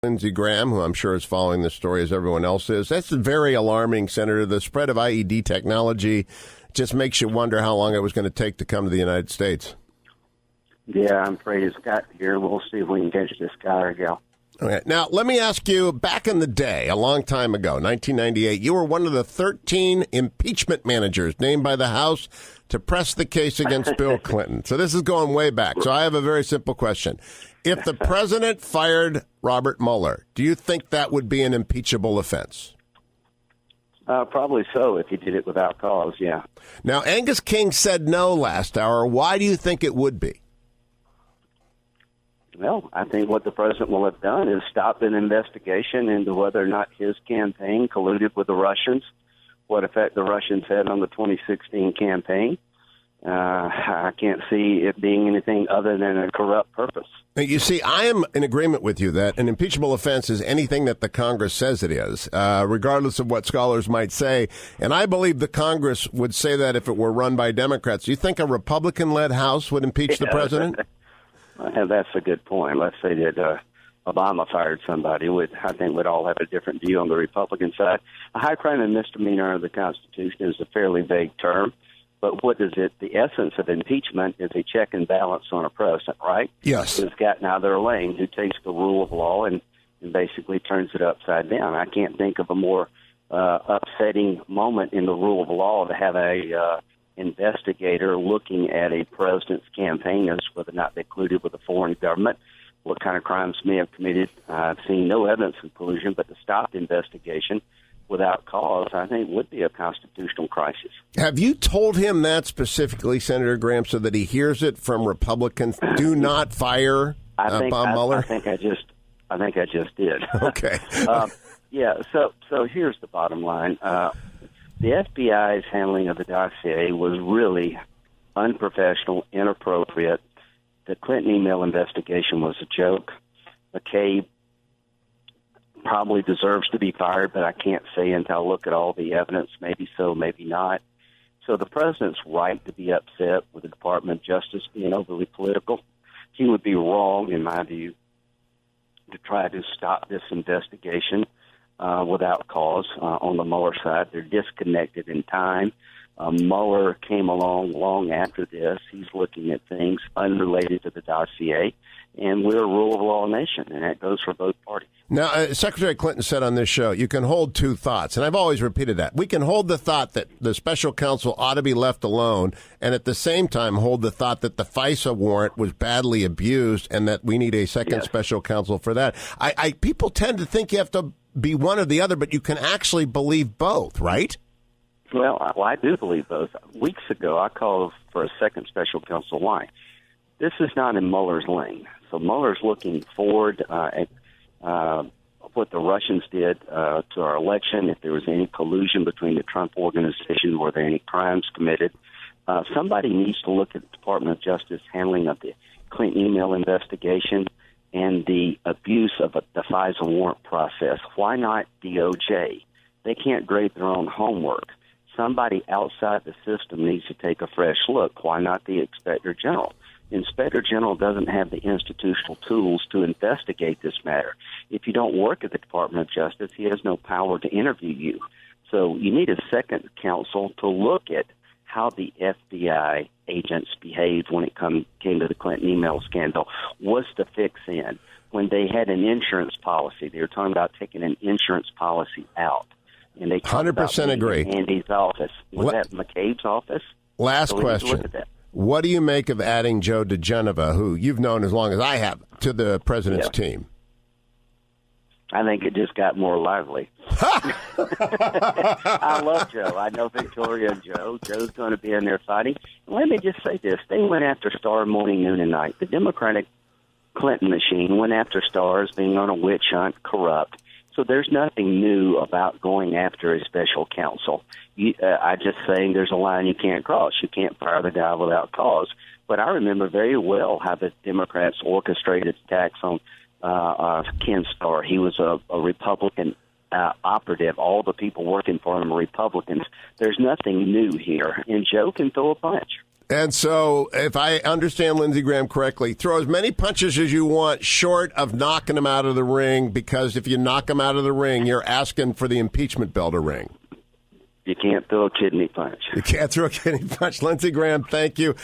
Lindsey Graham, who I'm sure is following this story as everyone else is. That's very alarming, Senator. The spread of IED technology just makes you wonder how long it was going to take to come to the United States. Yeah, I'm afraid it's got here. We'll see if we can catch this guy or gal. Okay. Now, let me ask you, back in the day, a long time ago, 1998, you were one of the 13 impeachment managers named by the House to press the case against Bill Clinton. So this is going way back. So I have a very simple question. If the president fired Robert Mueller, do you think that would be an impeachable offense? Probably so, if he did it without cause, yeah. Now, Angus King said no last hour. Why do you think it would be? Well, I think what the president will have done is stop an investigation into whether or not his campaign colluded with the Russians, what effect the Russians had on the 2016 campaign. I can't see it being anything other than a corrupt purpose. You see, I am in agreement with you that an impeachable offense is anything that the Congress says it is, regardless of what scholars might say. And I believe the Congress would say that if it were run by Democrats. Do you think a Republican-led House would impeach the president? That's a good point. Let's say that Obama fired somebody. I think we'd all have a different view on the Republican side. A high crime and misdemeanor under the Constitution is a fairly vague term. But what is it? The essence of impeachment is a check and balance on a president, right? Yes. Who's gotten out of their lane, who takes the rule of law and basically turns it upside down. I can't think of a more upsetting moment in the rule of law to have a investigator looking at a president's campaign as whether or not they colluded with a foreign government, what kind of crimes may have committed. I've seen no evidence of collusion, but the stopped investigation without cause, I think, would be a constitutional crisis. Have you told him that specifically, Senator Graham, so that he hears it from Republicans? Do not fire Bob Mueller. I think I just did. Okay. Yeah. So here's the bottom line. The FBI's handling of the dossier was really unprofessional, inappropriate. The Clinton email investigation was a joke. McCabe probably deserves to be fired, but I can't say until I look at all the evidence. Maybe so, maybe not. So the president's right to be upset with the Department of Justice being overly political. He would be wrong, in my view, to try to stop this investigation without cause on the Mueller side. They're disconnected in time. Mueller came along long after this. He's looking at things unrelated to the dossier, and we're a rule of law nation, and that goes for both parties. Now, Secretary Clinton said on this show, you can hold two thoughts, and I've always repeated that. We can hold the thought that the special counsel ought to be left alone, and at the same time hold the thought that the FISA warrant was badly abused and that we need a second special counsel for that. People tend to think you have to be one or the other, but you can actually believe both, right? Well, I do believe both. Weeks ago, I called for a second special counsel. Why? This is not in Mueller's lane. So Mueller's looking forward at what the Russians did to our election, if there was any collusion between the Trump organization, were there any crimes committed. Somebody needs to look at the Department of Justice handling of the Clinton email investigation and the abuse of the FISA warrant process. Why not DOJ? They can't grade their own homework. Somebody outside the system needs to take a fresh look. Why not the Inspector General? The Inspector General doesn't have the institutional tools to investigate this matter. If you don't work at the Department of Justice, he has no power to interview you. So you need a second counsel to look at how the FBI agents behaved when it came to the Clinton email scandal. What's the fix in? When they had an insurance policy, they were talking about taking an insurance policy out. And they 100% agree. Andy's office. Was that McCabe's office? Last question. What do you make of adding Joe DeGenova, who you've known as long as I have, to the president's team? I think it just got more lively. I love Joe. I know Victoria and Joe. Joe's going to be in there fighting. Let me just say this. They went after Starr morning, noon, and night. The Democratic Clinton machine went after Starr as being on a witch hunt, corrupt. So there's nothing new about going after a special counsel. I just saying there's a line you can't cross. You can't fire the guy without cause. But I remember very well how the Democrats orchestrated attacks on Ken Starr. He was a Republican operative. All the people working for him are Republicans. There's nothing new here, and Joe can throw a punch. And so, if I understand Lindsey Graham correctly, throw as many punches as you want short of knocking him out of the ring, because if you knock him out of the ring, you're asking for the impeachment bell to ring. You can't throw a kidney punch. You can't throw a kidney punch. Lindsey Graham, thank you.